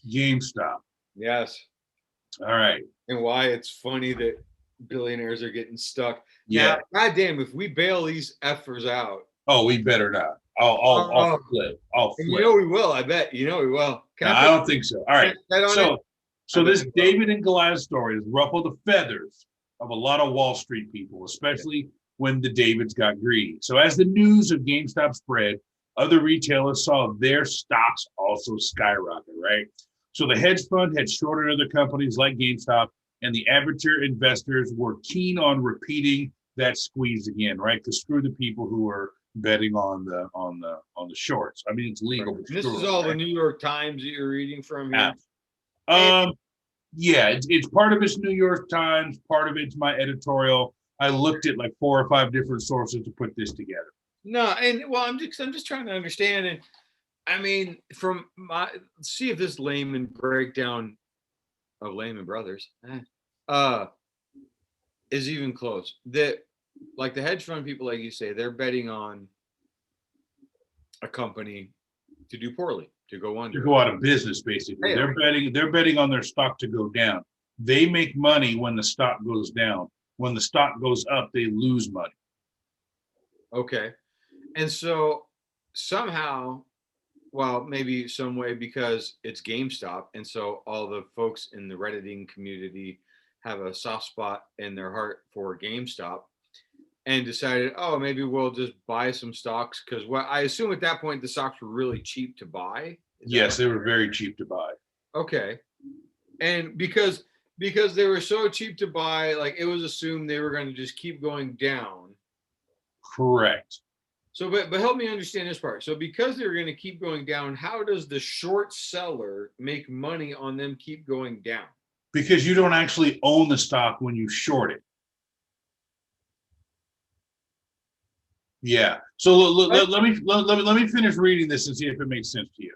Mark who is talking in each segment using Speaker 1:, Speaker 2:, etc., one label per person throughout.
Speaker 1: GameStop.
Speaker 2: Yes.
Speaker 1: All right.
Speaker 2: And why it's funny that billionaires are getting stuck.
Speaker 1: Yeah.
Speaker 2: Now, goddamn, if we bail these effers out.
Speaker 1: Oh, we better not. I'll flip. I'll flip.
Speaker 2: And you know we will. I bet. You know we will.
Speaker 1: No, I don't think so. All right. So this David and Goliath story has ruffled the feathers of a lot of Wall Street people, especially when the Davids got greedy. So as the news of GameStop spread, other retailers saw their stocks also skyrocket, right? So the hedge fund had shorted other companies like GameStop, and the amateur investors were keen on repeating that squeeze again, right? Because screw the people who are betting on the shorts. I mean, it's legal.
Speaker 2: Right. This is all the New York Times that you're reading from here.
Speaker 1: Yeah, it's part of it's New York Times, part of it's my editorial. I looked at like 4 or 5 different sources to put this together.
Speaker 2: No, and well, I'm just trying to understand, and I mean, from see if this layman breakdown of Lehman Brothers is even close. That like the hedge fund people, like you say, they're betting on a company to do poorly, to go under,
Speaker 1: to go out of business. Basically, they're betting on their stock to go down. They make money when the stock goes down. When the stock goes up, they lose money.
Speaker 2: Okay, and so somehow, well, maybe some way because it's GameStop, and so all the folks in the Redditing community have a soft spot in their heart for GameStop, and decided, oh, maybe we'll just buy some stocks because I assume at that point the stocks were really cheap to buy.
Speaker 1: Yes, they were very cheap to buy.
Speaker 2: Okay, and because they were so cheap to buy, like it was assumed they were going to just keep going down.
Speaker 1: Correct.
Speaker 2: So, but help me understand this part. So, because they're going to keep going down, how does the short seller make money on them keep going down?
Speaker 1: Because you don't actually own the stock when you short it. Yeah. So let me finish reading this and see if it makes sense to you.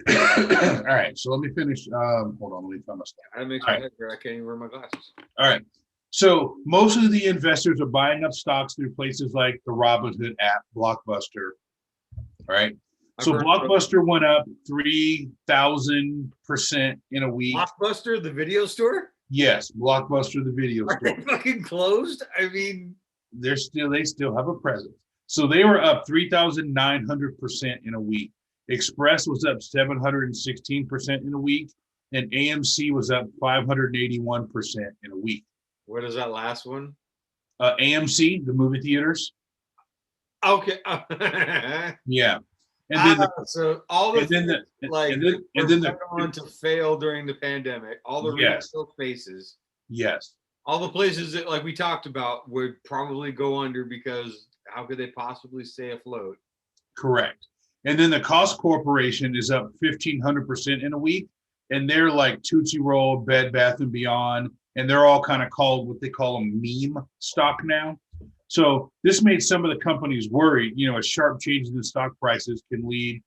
Speaker 1: All right. So let me finish. Hold on. Let me find my stuff.
Speaker 2: I make my head here. I can't even wear my glasses.
Speaker 1: All right. So most of the investors are buying up stocks through places like the Robinhood app, Blockbuster. All right. So Blockbuster went up 3,000% in a week.
Speaker 2: Blockbuster, the video store?
Speaker 1: Yes, Blockbuster, the video store.
Speaker 2: Are they fucking closed? I mean,
Speaker 1: they still have a presence. So they were up 3,900% in a week. Express was up 716% in a week, and AMC was up 581% in a week.
Speaker 2: What is that last one?
Speaker 1: AMC, the movie theaters.
Speaker 2: Okay.
Speaker 1: Yeah. And then
Speaker 2: so all the
Speaker 1: on
Speaker 2: to fail during the pandemic, all the retail spaces.
Speaker 1: Yes.
Speaker 2: All the places that, like we talked about, would probably go under because how could they possibly stay afloat?
Speaker 1: Correct. And then the Cost Corporation is up 1,500% in a week, and they're like Tootsie Roll, Bed Bath & Beyond, and they're all kind of called what they call a meme stock now. So this made some of the companies worried. You know, a sharp change in the stock prices can lead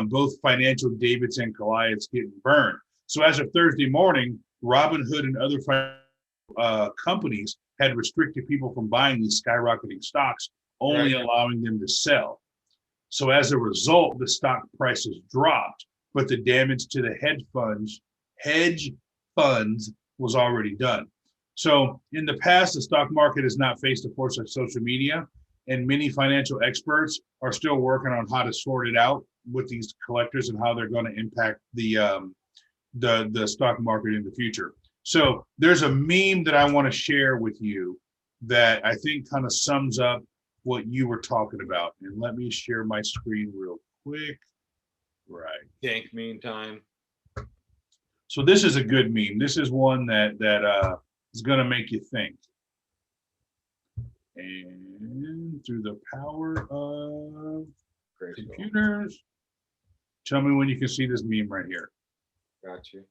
Speaker 1: both financial Davids and Goliaths getting burned. So as of Thursday morning, Robinhood and other companies had restricted people from buying these skyrocketing stocks, only allowing them to sell. So as a result, the stock prices dropped, but the damage to the hedge funds was already done. So in the past, the stock market has not faced a force like social media, and many financial experts are still working on how to sort it out with these collectors and how they're going to impact the stock market in the future. So there's a meme that I want to share with you that I think kind of sums up what you were talking about. And let me share my screen real quick. Right.
Speaker 2: Dank meme time.
Speaker 1: So this is a good meme. This is one that is going to make you think. And through the power of computers, tell me when you can see this meme right here.
Speaker 2: Got you.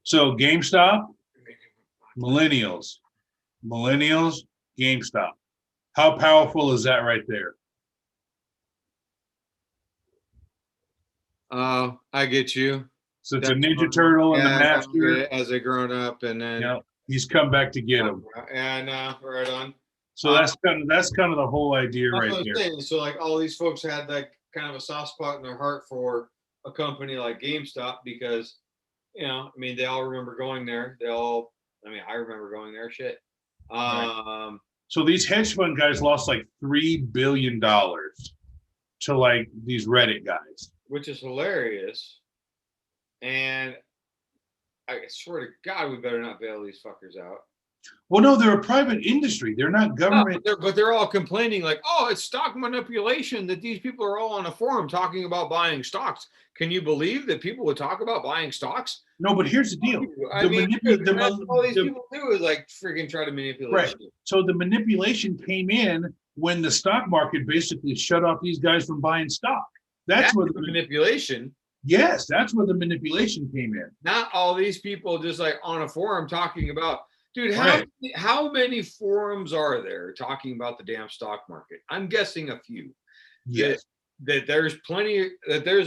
Speaker 1: So GameStop, millennials, GameStop. How powerful is that right there?
Speaker 2: I get you.
Speaker 1: So it's a Ninja Turtle and the Master.
Speaker 2: As they grown up, and then
Speaker 1: he's come back to get him.
Speaker 2: And right on.
Speaker 1: So that's kind of the whole idea right there.
Speaker 2: So like all these folks had like kind of a soft spot in their heart for a company like GameStop because, I mean, they all remember going there. I remember going there. Shit.
Speaker 1: Right. So these hedge fund guys lost like $3 billion to like these Reddit guys,
Speaker 2: which is hilarious. And I swear to God, we better not bail these fuckers out.
Speaker 1: Well, no, they're a private industry. They're not government.
Speaker 2: But they're all complaining like, oh, it's stock manipulation that these people are all on a forum talking about buying stocks. Can you believe that people would talk about buying stocks?
Speaker 1: No, but here's the deal.
Speaker 2: All these people do is like freaking try to manipulate.
Speaker 1: Right. So the manipulation came in when the stock market basically shut off these guys from buying stock. That's where the
Speaker 2: manipulation.
Speaker 1: Yes, that's where the manipulation came in.
Speaker 2: Not all these people just like on a forum talking about, dude, how many forums are there talking about the damn stock market? I'm guessing a few.
Speaker 1: Yes.
Speaker 2: That there's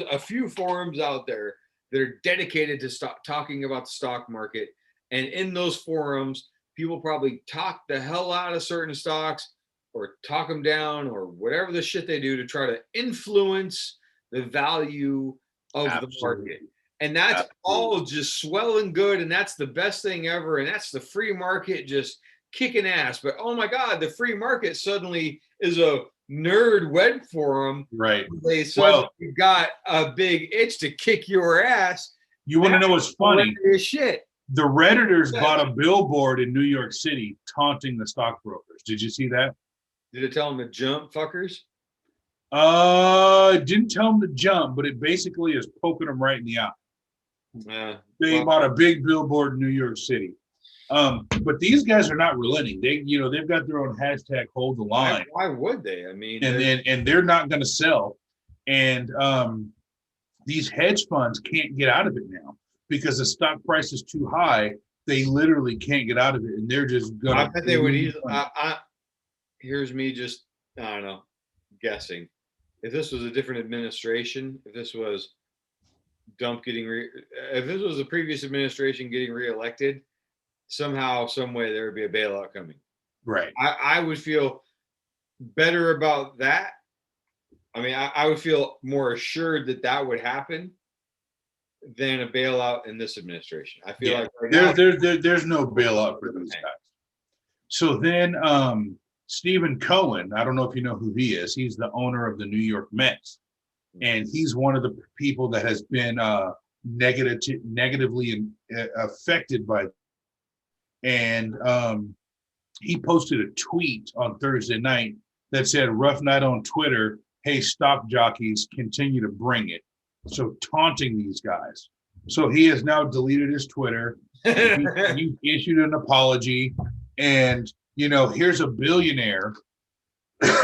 Speaker 2: a few forums out there that are dedicated to talking about the stock market. And in those forums, people probably talk the hell out of certain stocks or talk them down or whatever the shit they do to try to influence the value of the market. And that's all just swell and good. And that's the best thing ever. And that's the free market just kicking ass. But oh my God, the free market suddenly is a nerd web forum.
Speaker 1: Right.
Speaker 2: They suddenly got a big itch to kick your ass.
Speaker 1: You want to know what's funny?
Speaker 2: Shit.
Speaker 1: The Redditors bought a billboard in New York City taunting the stockbrokers. Did you see that?
Speaker 2: Did it tell them to jump, fuckers?
Speaker 1: It didn't tell them to jump, but it basically is poking them right in the eye. They bought a big billboard in New York City. But these guys are not relenting. They've got their own hashtag hold the line.
Speaker 2: Why would they? I mean,
Speaker 1: and they're not going to sell. And these hedge funds can't get out of it now because the stock price is too high. They literally can't get out of it, and they're just going.
Speaker 2: I bet they would easily. Here's me just, I don't know, guessing. If this was a different administration, if this was if this was the previous administration getting reelected, somehow, some way, there would be a bailout coming.
Speaker 1: Right.
Speaker 2: I would feel better about that. I mean, I would feel more assured that would happen than a bailout in this administration. I feel like right now,
Speaker 1: there's no bailout for these guys. So then Stephen Cohen, I don't know if you know who he is. He's the owner of the New York Mets. And he's one of the people that has been negatively affected by. And he posted a tweet on Thursday night that said, "Rough night on Twitter. Hey, stock jockeys, continue to bring it." So taunting these guys. So he has now deleted his Twitter. He issued an apology. And, here's a billionaire.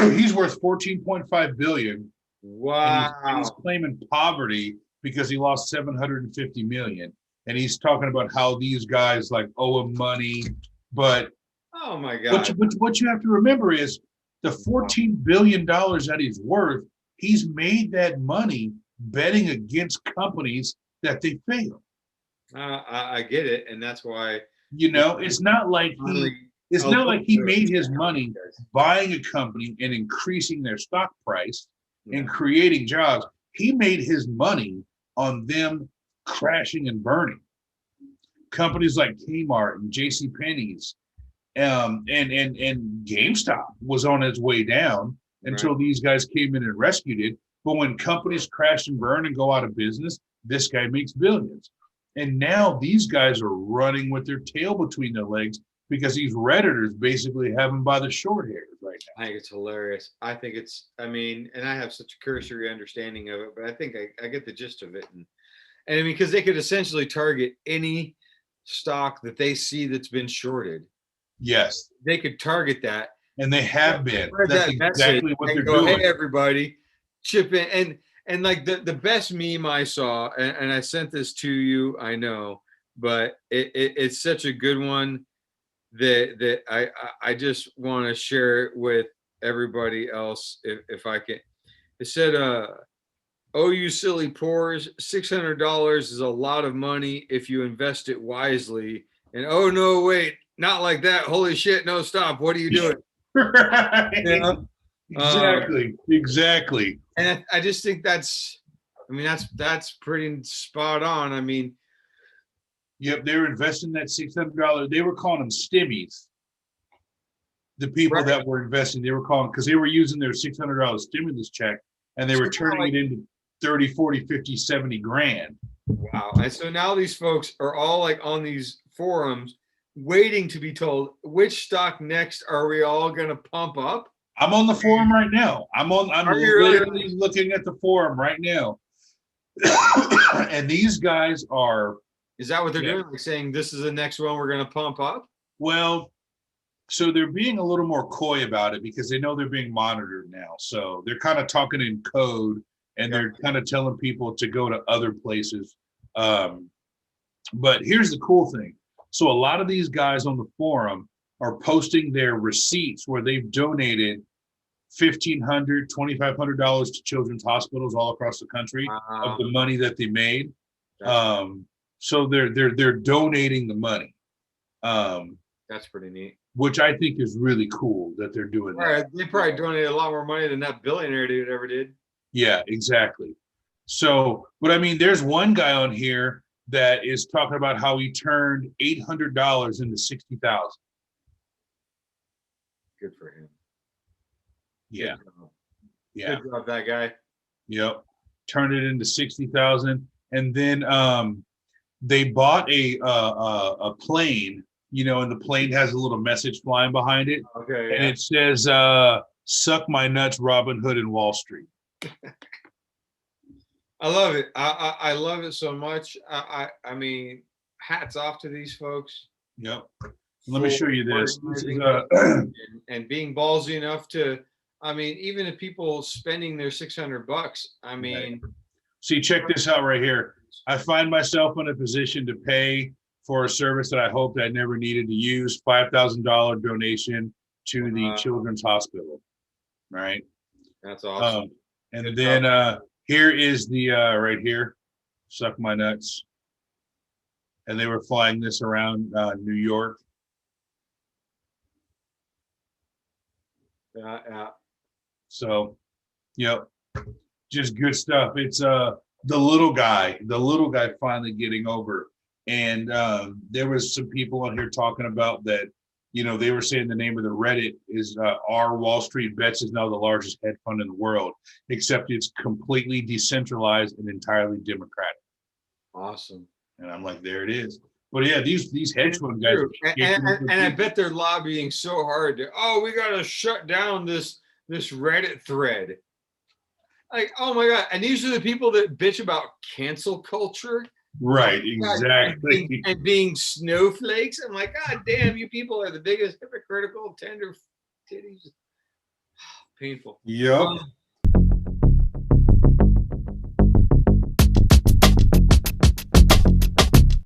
Speaker 1: He's worth $14.5 billion.
Speaker 2: Wow.
Speaker 1: And he's claiming poverty because he lost $750 million. And he's talking about how these guys like owe him money. But
Speaker 2: oh my God.
Speaker 1: What you have to remember is the $14 billion that he's worth, he's made that money betting against companies that they fail.
Speaker 2: I get it. And that's why
Speaker 1: it's not like he made his money buying a company and increasing their stock price and creating jobs. He made his money on them crashing and burning. Companies like Kmart and JCPenney's and GameStop was on its way down until these guys came in and rescued it. But when companies crash and burn and go out of business, this guy makes billions. And now these guys are running with their tail between their legs because these Redditors basically have them by the short hairs right now.
Speaker 2: I think it's hilarious. I think and I have such a cursory understanding of it, but I think I get the gist of it. And I mean, because they could essentially target any stock that they see that's been shorted.
Speaker 1: Yes.
Speaker 2: They could target that.
Speaker 1: And they have been.
Speaker 2: That's exactly what they're doing. Hey, everybody, chip in. And like the best meme I saw, and I sent this to you, I know, but it's such a good one that I just want to share it with everybody else if I can. It said, "Oh, you silly poors, $600 is a lot of money if you invest it wisely." And oh no, wait, not like that. Holy shit, no, stop. What are you doing?
Speaker 1: Right. Exactly.
Speaker 2: And I just think that's I mean, that's pretty spot on. I mean,
Speaker 1: Yep, they were investing that $600. They were calling them stimmies. The people
Speaker 2: right.
Speaker 1: that were investing, they were calling because they were using their $600 stimulus check and they were turning it into 30, 40, 50, 70 grand.
Speaker 2: Wow. And so now these folks are all like on these forums waiting to be told which stock next are we all going to pump up.
Speaker 1: I'm on the forum right now. I'm literally looking at the forum right now. And these guys are.
Speaker 2: Is that what they're doing? Like saying this is the next one we're going to pump up?
Speaker 1: Well, so they're being a little more coy about it because they know they're being monitored now. So they're kind of talking in code and they're kind of telling people to go to other places. But here's the cool thing. So a lot of these guys on the forum are posting their receipts where they've donated $1,500, $2,500 to children's hospitals all across the country of the money that they made. So they're donating the money.
Speaker 2: That's pretty neat.
Speaker 1: Which I think is really cool that they're doing that.
Speaker 2: They probably donated a lot more money than that billionaire dude ever did.
Speaker 1: Yeah, exactly. So, but I mean, there's one guy on here that is talking about how he turned $800 into $60,000.
Speaker 2: Good for him.
Speaker 1: Yeah.
Speaker 2: Yeah. Good job, that guy.
Speaker 1: Yep. Turned it into 60,000. And then they bought a plane, you know, and the plane has a little message flying behind it.
Speaker 2: Okay.
Speaker 1: And it says, suck my nuts, Robin Hood and Wall Street.
Speaker 2: I love it. I love it so much. I mean, hats off to these folks.
Speaker 1: Yep. Let me show you this. This is,
Speaker 2: and being ballsy enough to, I mean, even if people spending their $600, I mean.
Speaker 1: See, check this out right here. I find myself in a position to pay for a service that I hoped I never needed to use, $5,000 donation to the children's hospital. Right.
Speaker 2: That's awesome.
Speaker 1: And good then job. Here is the right here, suck my nuts. And they were flying this around New York.
Speaker 2: Yeah.
Speaker 1: So, yep, just good stuff. It's the little guy finally getting over. And there was some people on here talking about that, you know, they were saying the name of the Reddit is our Wall Street Bets is now the largest hedge fund in the world, except it's completely decentralized and entirely democratic.
Speaker 2: Awesome.
Speaker 1: And I'm like, there it is. But yeah, these hedge fund guys.
Speaker 2: And I bet they're lobbying so hard to, we got to shut down this Reddit thread. Like, oh my God. And these are the people that bitch about cancel culture.
Speaker 1: Right, exactly.
Speaker 2: And being snowflakes. I'm like, God damn, you people are the biggest hypocritical tender titties. Painful.
Speaker 1: Yep.